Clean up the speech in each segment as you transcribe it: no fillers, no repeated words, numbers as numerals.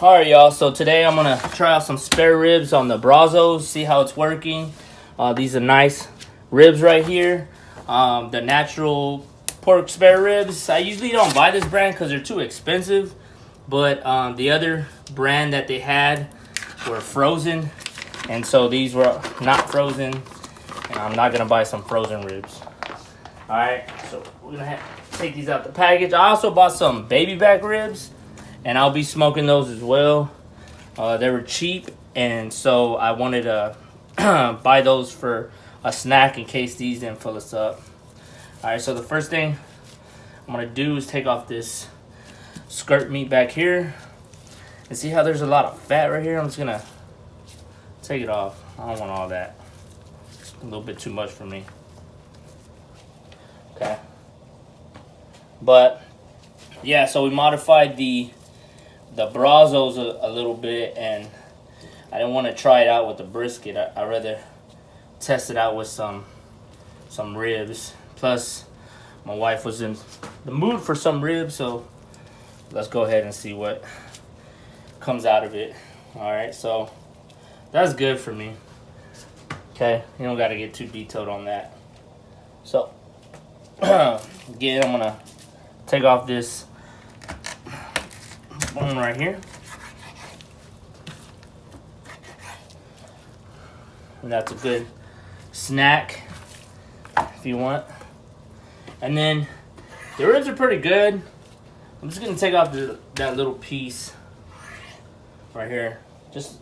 Alright, y'all, so today I'm gonna try out some spare ribs on the brazos, see how it's working. These are nice ribs right here. The natural pork spare ribs. I usually don't buy this brand because they're too expensive, but the other brand that they had were frozen, and so these were not frozen, and I'm not gonna buy some frozen ribs. Alright, so we're gonna take these out the package. I also bought some baby back ribs, and I'll be smoking those as well. They were cheap, and so I wanted to buy those for a snack in case these didn't fill us up. Alright, so the first thing I'm gonna do is take off this skirt meat back here. And see how there's a lot of fat right here? I'm just gonna take it off. I don't want all that. It's a little bit too much for me. Okay. But yeah, so we modified the brazos a little bit, and I didn't want to try it out with the brisket. I'd rather test it out with some ribs. Plus, my wife was in the mood for some ribs, so let's go ahead and see what comes out of it. Alright, so that's good for me. Okay, you don't got to get too detailed on that. So, again, I'm going to take off this bone right here. And that's a good snack if you want. And then the ribs are pretty good. I'm just gonna take off that little piece right here, just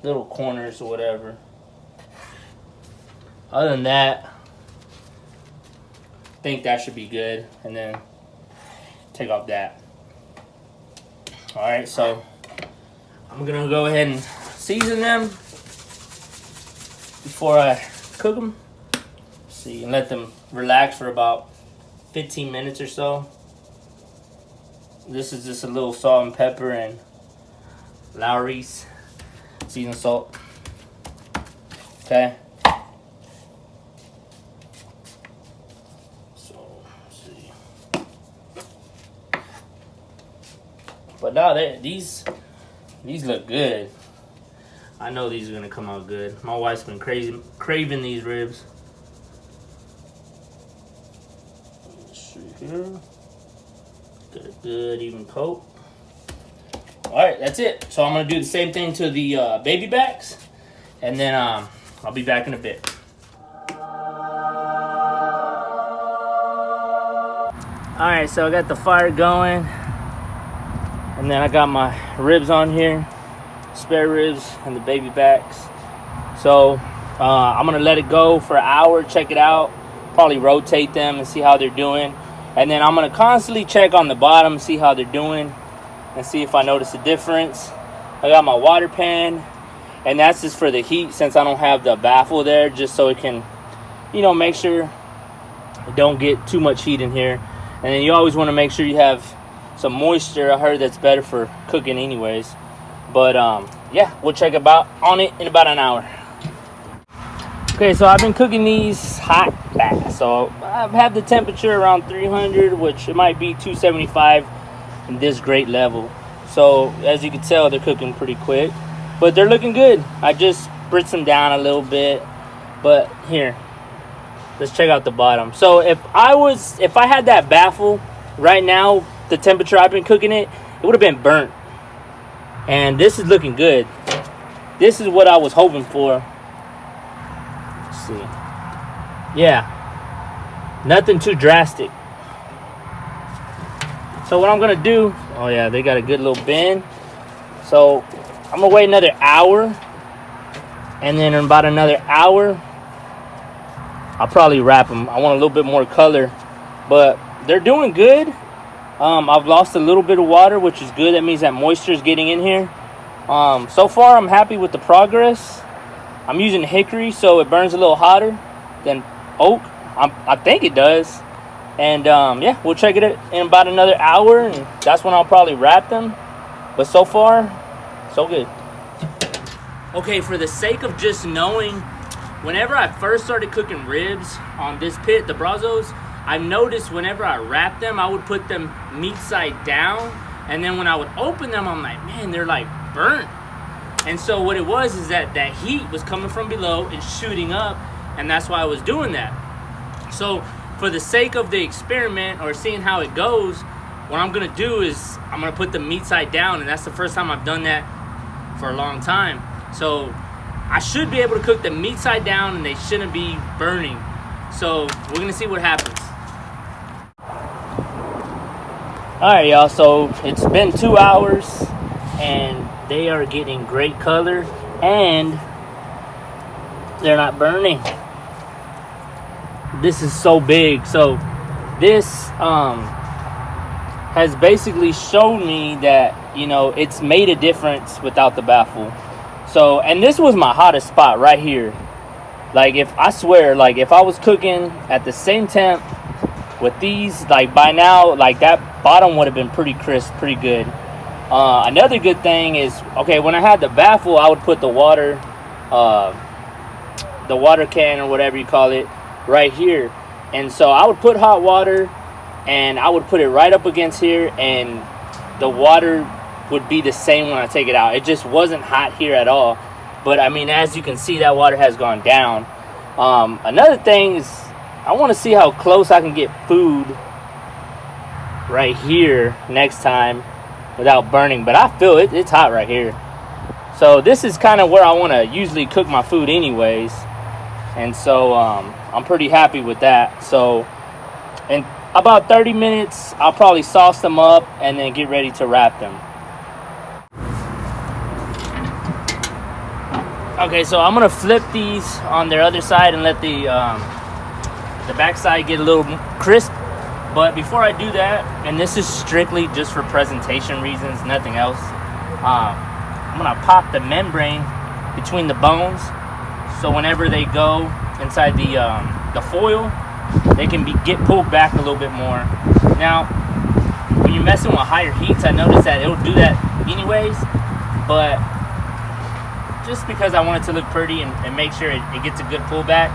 little corners or whatever. Other than that, I think that should be good. And then take off that. Alright, so I'm gonna go ahead and season them before I cook them. So you can let them relax for about 15 minutes or so. This is just a little salt and pepper and Lowry's seasoned salt. Okay. So let's see. But now these look good. I know these are gonna come out good. My wife's been craving these ribs. Let's see here. Get a good even coat. Alright, that's it. So I'm gonna do the same thing to the baby backs, and then I'll be back in a bit. Alright, so I got the fire going, and then I got my ribs on here, spare ribs and the baby backs. So I'm gonna let it go for an hour, check it out, probably rotate them and see how they're doing. And then I'm gonna constantly check on the bottom, see how they're doing, and see if I notice a difference. I got my water pan, and that's just for the heat since I don't have the baffle there, just so it can, you know, make sure it don't get too much heat in here. And then you always want to make sure you have some moisture. I heard that's better for cooking anyways. But yeah, we'll check on it in about an hour. Okay, so I've been cooking these hot fast. So I've had the temperature around 300, which it might be 275 in this great level. So as you can tell, they're cooking pretty quick, but they're looking good. I just spritz them down a little bit. But here, let's check out the bottom. So if I had that baffle right now, the temperature I've been cooking it would have been burnt. And this is looking good. This is what I was hoping for. See, yeah, nothing too drastic. So what I'm gonna do, oh yeah, they got a good little bend. So I'm gonna wait another hour, and then in about another hour I'll probably wrap them. I want a little bit more color, but they're doing good. I've lost a little bit of water, which is good. That means that moisture is getting in here. So far I'm happy with the progress. I'm using hickory, so it burns a little hotter than oak. I think it does. And yeah, we'll check it in about another hour, and that's when I'll probably wrap them. But so far, so good. Okay, for the sake of just knowing, whenever I first started cooking ribs on this pit, the brazos, I've noticed whenever I wrap them, I would put them meat side down And then when I would open them, I'm like, man, they're like burnt. And so what it was is that heat was coming from below and shooting up, and that's why I was doing that. So for the sake of the experiment or seeing how it goes, what I'm gonna do is I'm gonna put the meat side down, and that's the first time I've done that for a long time. So I should be able to cook the meat side down and they shouldn't be burning. So we're gonna see what happens. All right, y'all, so it's been 2 hours and they are getting great color and they're not burning. This is so big. So this has basically shown me that, you know, it's made a difference without the baffle. So, and this was my hottest spot right here. Like, if I swear, like if I was cooking at the same temp with these, like by now, like that bottom would have been pretty crisp, pretty good. Another good thing is, okay, when I had the baffle, I would put the water can or whatever you call it right here. And so I would put hot water and I would put it right up against here, and the water would be the same when I take it out. It just wasn't hot here at all. But I mean, as you can see, that water has gone down. Another thing is, I want to see how close I can get food right here next time without burning. But I feel it's hot right here. So this is kind of where I want to usually cook my food anyways. And so I'm pretty happy with that. So in about 30 minutes, I'll probably sauce them up and then get ready to wrap them. Okay, so I'm gonna flip these on their other side and let the back side get a little crisp. But before I do that, and this is strictly just for presentation reasons, nothing else, I'm gonna pop the membrane between the bones, so whenever they go inside the foil, they can get pulled back a little bit more. Now, when you're messing with higher heats, I noticed that it'll do that anyways, but just because I want it to look pretty and make sure it gets a good pullback,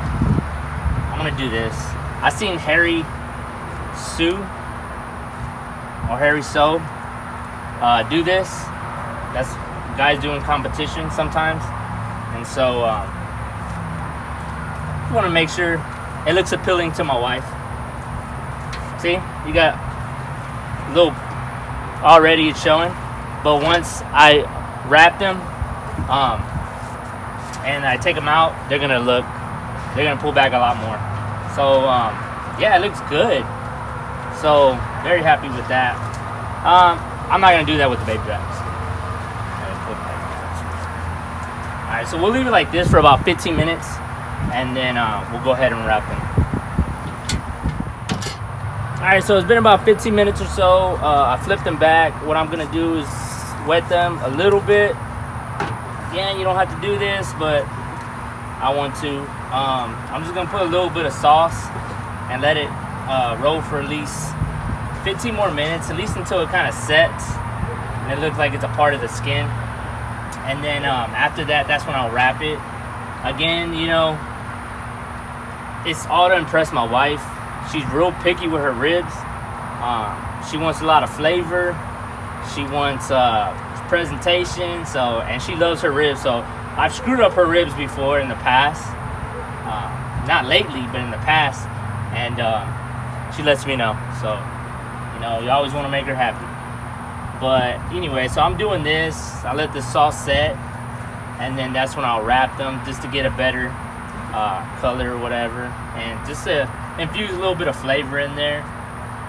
I'm gonna do this. I seen Harry Sue or Harry So do this. That's guys doing competition sometimes, and so I want to make sure it looks appealing to my wife. See, you got a little already, it's showing, but once I wrap them and I take them out, they're gonna pull back a lot more. So yeah, it looks good. So very happy with that. I'm not gonna do that with the baby backs. All right, so we'll leave it like this for about 15 minutes, and then we'll go ahead and wrap them. All right, so it's been about 15 minutes or so. I flipped them back. What I'm gonna do is wet them a little bit. Again, you don't have to do this, but I want to. I'm just gonna put a little bit of sauce and let it roll for at least 15 more minutes, at least until it kind of sets and it looks like it's a part of the skin. And then after that, that's when I'll wrap it. Again, you know, it's all to impress my wife. She's real picky with her ribs. She wants a lot of flavor. She wants presentation. So, and she loves her ribs. So I've screwed up her ribs before in the past. Not lately, but in the past. And she lets me know. So, you know, you always want to make her happy. But anyway, so I'm doing this. I let the sauce set, and then that's when I'll wrap them just to get a better color or whatever, and just to infuse a little bit of flavor in there.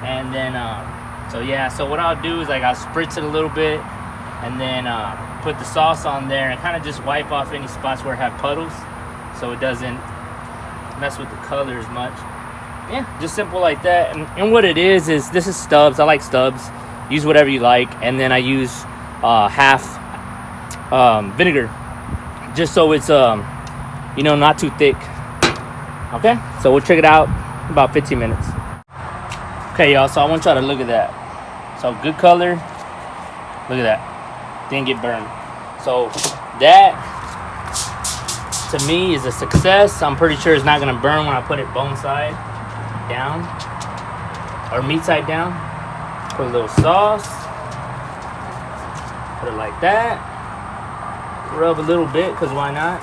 And then so yeah, so what I'll do is like I'll spritz it a little bit, and then put the sauce on there and kind of just wipe off any spots where it have puddles, so it doesn't mess with the color as much. Yeah, just simple like that. And what it is this is Stubbs. I like Stubbs. Use whatever you like. And then I use half vinegar, just so it's you know, not too thick. Okay, so we'll check it out in about 15 minutes. Okay, y'all, so I want y'all to look at that. So good color. Look at that. Didn't get burned. So that to me is a success. I'm pretty sure it's not gonna burn when I put it bone side down or meat side down. Put a little sauce, Put it like that. Rub a little bit, because why not?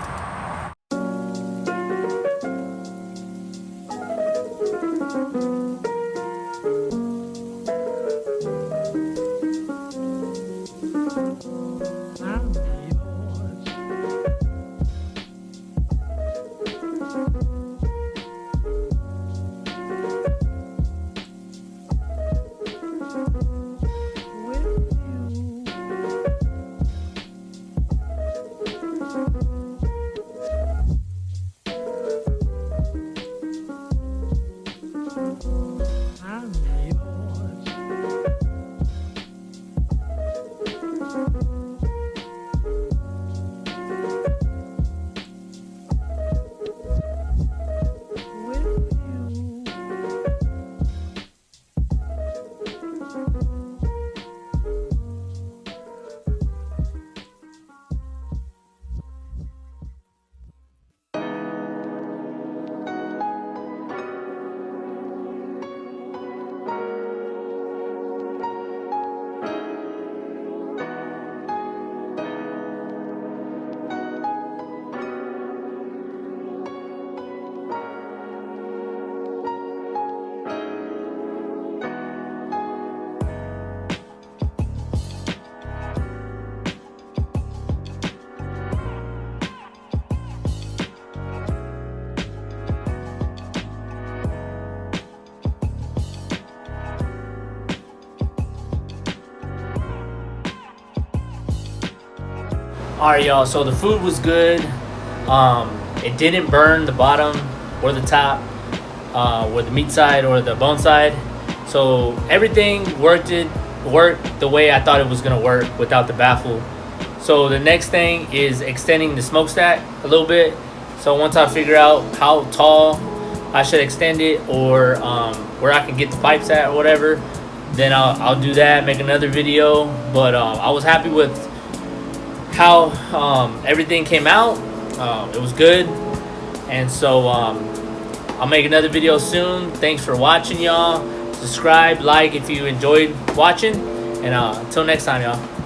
Alright, y'all, so the food was good. It didn't burn the bottom or the top, or the meat side or the bone side. So everything worked the way I thought it was gonna work without the baffle. So the next thing is extending the smokestack a little bit. So once I figure out how tall I should extend it, or where I can get the pipes at or whatever, then I'll do that, make another video. But I was happy with how everything came out. It was good, and so I'll make another video soon. Thanks for watching, y'all. Subscribe, like if you enjoyed watching, and until next time, y'all.